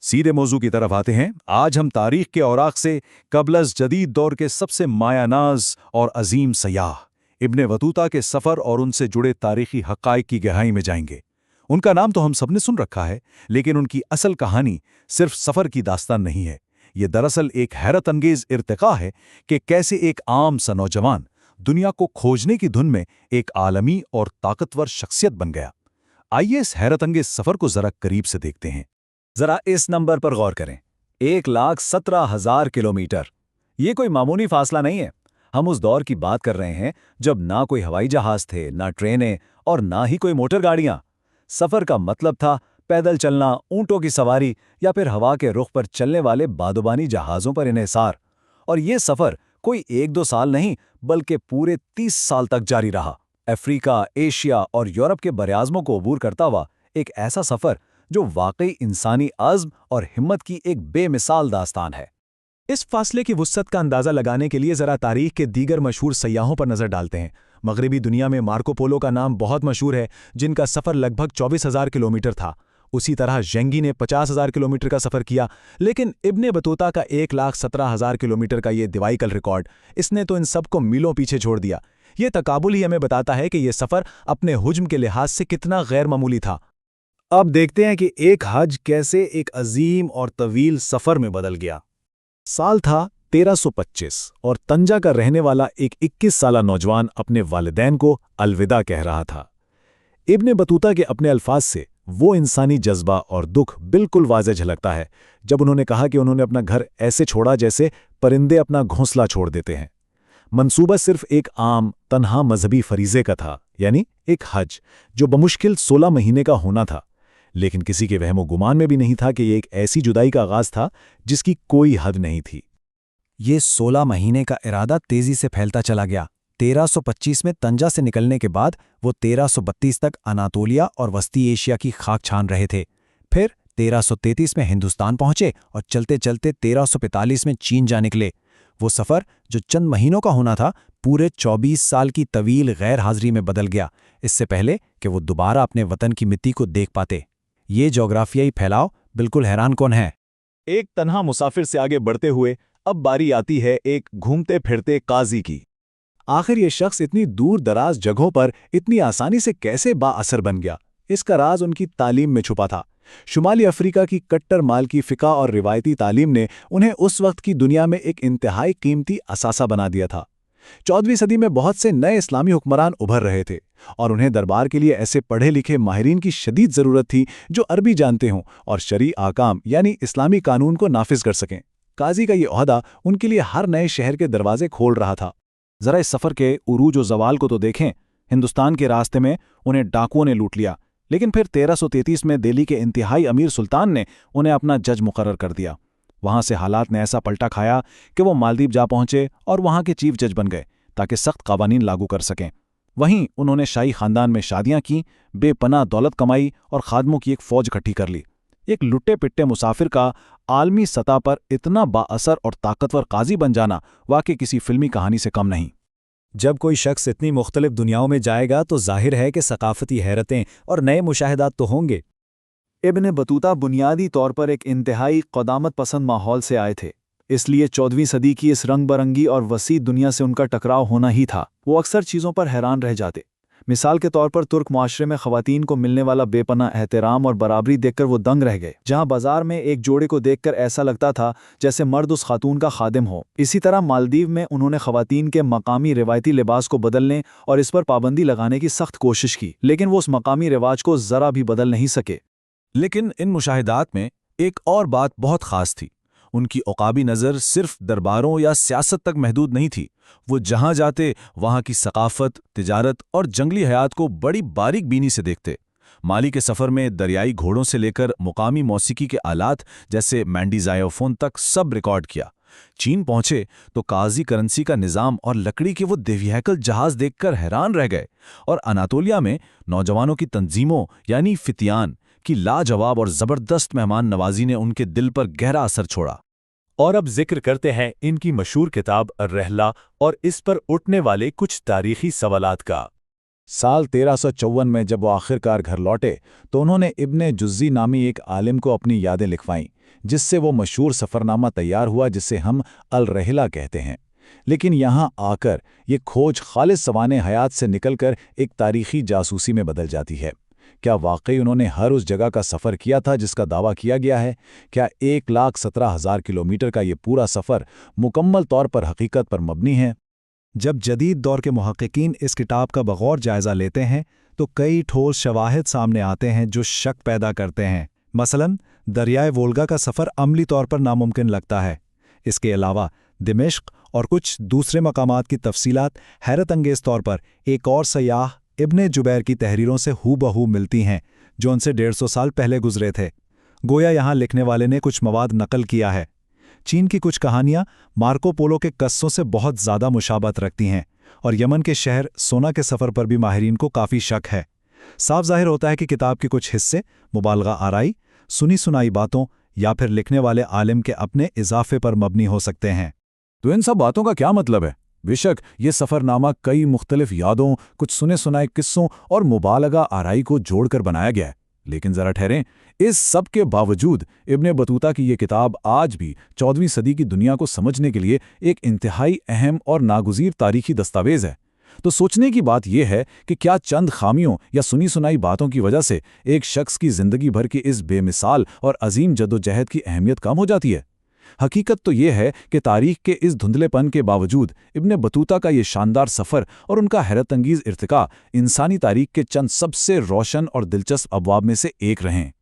सीधे मौजू की तरफ आते हैं। आज हम तारीख के औराक से कबलस जदीद दौर के सबसे मायानाज और अजीम सयाह इब्ने बतूता के सफ़र और उनसे जुड़े तारीखी हक़ाइक़ की गहराई में जाएंगे। उनका नाम तो हम सबने सुन रखा है, लेकिन उनकी असल कहानी सिर्फ सफ़र की दास्तान नहीं है। ये दरअसल एक हैरत अंगेज़ इर्तिक़ा है कि कैसे एक आम सा नौजवान दुनिया को खोजने की धुन में एक आलमी और ताकतवर शख्सियत बन गया। आइए इस हैरत अंगेज़ सफ़र को ज़रा करीब से देखते हैं। जरा इस नंबर पर गौर करें, 1,17,000 किलोमीटर। ये कोई मामूली फासला नहीं है। हम उस दौर की बात कर रहे हैं जब ना कोई हवाई जहाज थे, ना ट्रेनें और ना ही कोई मोटर गाड़ियां। सफर का मतलब था पैदल चलना, ऊंटों की सवारी या फिर हवा के रुख पर चलने वाले बादुबानी जहाजों पर इन्हिसार। और ये सफर कोई 1-2 साल नहीं, बल्कि पूरे 30 साल तक जारी रहा। अफ्रीका, एशिया और यूरोप के बरआज़मों को अबूर करता हुआ एक ऐसा सफर जो वाकई इंसानी अज़्म और हिम्मत की एक बेमिसाल दास्तान है। इस फासले की वुस्अत का अंदाज़ा लगाने के लिए ज़रा तारीख के दीगर मशहूर सयाहों पर नज़र डालते हैं। मगरबी दुनिया में मार्को पोलो का नाम बहुत मशहूर है, जिनका सफ़र लगभग 24,000 किलोमीटर था। उसी तरह ज़ेंगी ने 50,000 किलोमीटर का सफ़र किया, लेकिन इब्ने बतूता का 1,17,000 किलोमीटर का ये दिवाइकल रिकॉर्ड, इसने तो इन सबको मीलों पीछे छोड़ दिया। ये तकाबुल ही हमें बताता है कि ये सफ़र अपने हुज्म के लिहाज से कितना गैर मामूली था। अब देखते हैं कि एक हज कैसे एक अजीम और तवील सफ़र में बदल गया। साल था 1325 और तंजा का रहने वाला एक 21 साला नौजवान अपने वालिदैन को अलविदा कह रहा था। इब्ने बतूता के अपने अल्फाज से वो इंसानी जज्बा और दुख बिल्कुल वाज़ेह झलकता है जब उन्होंने कहा कि उन्होंने अपना घर ऐसे छोड़ा जैसे परिंदे अपना घोंसला छोड़ देते हैं। मंसूबा सिर्फ एक आम तन्हा मजहबी फरीज़े का था, यानी एक हज जो बमुश्किल 16 महीने का होना था। लेकिन किसी के वहमो गुमान में भी नहीं था कि ये एक ऐसी जुदाई का आगाज था जिसकी कोई हद नहीं थी। ये 16 महीने का इरादा तेजी से फैलता चला गया। 1325 में तंजा से निकलने के बाद वो 1332 तक अनातोलिया और वस्ती एशिया की खाक छान रहे थे। फिर 1333 में हिंदुस्तान पहुंचे और चलते चलते 1345 में चीन जा निकले। वो सफ़र जो चंद महीनों का होना था, पूरे 24 साल की तवील गैर हाजिरी में बदल गया, इससे पहले कि वो दोबारा अपने वतन की मिट्टी को देख पाते। ये जोग्राफियाई फैलाव बिल्कुल हैरान कौन है। एक तन्हा मुसाफिर से आगे बढ़ते हुए अब बारी आती है एक घूमते फिरते काजी की। आखिर ये शख्स इतनी दूर दराज जगहों पर इतनी आसानी से कैसे बाअसर बन गया? इसका राज उनकी तालीम में छुपा था। शुमाली अफ्रीका की कट्टर माल की फ़िक़ा और रिवायती तालीम ने उन्हें उस वक्त की दुनिया में एक इंतहाई कीमती असासा बना दिया था। 14वीं सदी में बहुत से नए इस्लामी हुक्मरान उभर रहे थे और उन्हें दरबार के लिए ऐसे पढ़े लिखे माहिरीन की शदीद ज़रूरत थी जो अरबी जानते हों और शरई आकाम यानी इस्लामी कानून को नाफिज कर सकें। काजी का ये ओहदा उनके लिए हर नए शहर के दरवाजे खोल रहा था। ज़रा इस सफ़र के उरूज व ज़वाल को तो देखें। हिंदुस्तान के रास्ते में उन्हें डाकुओं ने लूट लिया, लेकिन फिर 1333 में दिल्ली के इंतहाई अमीर सुल्तान ने उन्हें अपना जज मुकर्रर कर दिया। वहाँ से हालात ने ऐसा पलटा खाया कि वो मालदीव जा पहुँचे और वहाँ के चीफ जज बन गए ताकि सख्त कानून लागू कर सकें। वहीं उन्होंने शाही खानदान में शादियां की, बेपनाह दौलत कमाई और खादमों की एक फौज इकट्ठी कर ली। एक लुट्टे पिट्टे मुसाफिर का आलमी सतह पर इतना बाअसर और ताकतवर काजी बन जाना वाकई किसी फिल्मी कहानी से कम नहीं। जब कोई शख्स इतनी मुख्तलिफ दुनियाओं में जाएगा तो जाहिर है कि सकाफती हैरतें और नए मुशाहिदात तो होंगे। इब्ने बतूता बुनियादी तौर पर एक इंतहाई क़दामत पसंद माहौल से आए थे, इसलिए 14वीं सदी की इस रंग बरंगी और वसी दुनिया से उनका टकराव होना ही था। वो अक्सर चीज़ों पर हैरान रह जाते। मिसाल के तौर पर तुर्क माशरे में ख़वातीन को मिलने वाला बेपनाह एहतराम और बराबरी देखकर वो दंग रह गए। जहाँ बाजार में एक जोड़े को देखकर ऐसा लगता था जैसे मर्द उस खातून का खादिम हो। इसी तरह मालदीव में उन्होंने ख़वातीन के मकामी रिवायती लिबास को बदलने और इस पर पाबंदी लगाने की सख्त कोशिश की, लेकिन वो उस मकामी रिवाज को ज़रा भी बदल नहीं सके। लेकिन इन मुशाहिदात में एक और बात बहुत ख़ास थी। उनकी औकाबी नज़र सिर्फ दरबारों या सियासत तक महदूद नहीं थी। वो जहाँ जाते वहाँ की सकाफत, तिजारत और जंगली हयात को बड़ी बारीक बीनी से देखते। माली के सफ़र में दरियाई घोड़ों से लेकर मुकामी मौसीकी के आलात जैसे मैंडीज़ायोफोन तक सब रिकॉर्ड किया। चीन पहुंचे तो काजी करेंसी का निज़ाम और लकड़ी के वो दिव्यहैकल जहाज देखकर हैरान रह गए। और अनातोलिया में नौजवानों की तंजीमों यानी फितियान की लाजवाब और ज़बरदस्त मेहमान नवाजी ने उनके दिल पर गहरा असर छोड़ा। और अब जिक्र करते हैं इनकी मशहूर किताब अर्रहला और इस पर उठने वाले कुछ तारीखी सवालात का। साल 1354 में जब वो आखिरकार घर लौटे तो उन्होंने इब्ने जुज़्ज़ी नामी एक आलिम को अपनी यादें लिखवाईं, जिससे वो मशहूर सफ़रनामा तैयार हुआ जिसे हम अल रहला कहते हैं। लेकिन यहाँ आकर ये खोज खालिस सवाने हयात से निकलकर एक तारीखी जासूसी में बदल जाती है। क्या वाकई उन्होंने हर उस जगह का सफ़र किया था जिसका दावा किया गया है? क्या 1,17,000 किलोमीटर का ये पूरा सफ़र मुकम्मल तौर पर हकीकत पर मबनी है? जब जदीद दौर के मुहक्किकीन इस किताब का बगौर जायज़ा लेते हैं तो कई ठोस शवाहिद सामने आते हैं जो शक पैदा करते हैं। मसलन दरियाए वोल्गा का सफ़र अमली तौर पर नामुमकिन लगता है। इसके अलावा दिमिश्क और कुछ दूसरे मकामात की तफसीलात हैरत अंगेज़ तौर पर एक और सयाह इब्ने जुबैर की तहरीरों से हूबहू मिलती हैं, जो उनसे 150 साल पहले गुजरे थे। गोया यहाँ लिखने वाले ने कुछ मवाद नकल किया है। चीन की कुछ कहानियाँ मार्को पोलो के कस्सों से बहुत ज़्यादा मुशाबत रखती हैं और यमन के शहर सोना के सफ़र पर भी माहिरीन को काफ़ी शक है। साफ ज़ाहिर होता है कि किताब के कुछ हिस्से मुबालगा आराई, सुनी सुनाई बातों या फिर लिखने वाले आलिम के अपने इजाफे पर मबनी हो सकते हैं। तो इन सब बातों का क्या मतलब है? बेशक ये सफ़रनामा कई मुख्तलिफ यादों, कुछ सुने सुनाए किस्सों और मुबालगा आराई को जोड़कर बनाया गया है, लेकिन ज़रा ठहरें, इस सब के बावजूद इब्ने बतूता की ये किताब आज भी 14वीं सदी की दुनिया को समझने के लिए एक इंतहाई अहम और नागुज़ीर तारीखी दस्तावेज़ है। तो सोचने की बात यह है कि क्या चंद खामियों या सुनी सुनाई बातों की वजह से एक शख्स की ज़िंदगी भर की इस बेमिसाल और अजीम जद्दोजहद की अहमियत कम हो जाती है? हकीकत तो ये है कि तारीख के इस धुंधलेपन के बावजूद इब्ने बतूता का ये शानदार सफ़र और उनका हैरत अंगीज़ इर्तिका इंसानी तारीख के चंद सबसे रोशन और दिलचस्प अबवाब में से एक रहे हैं।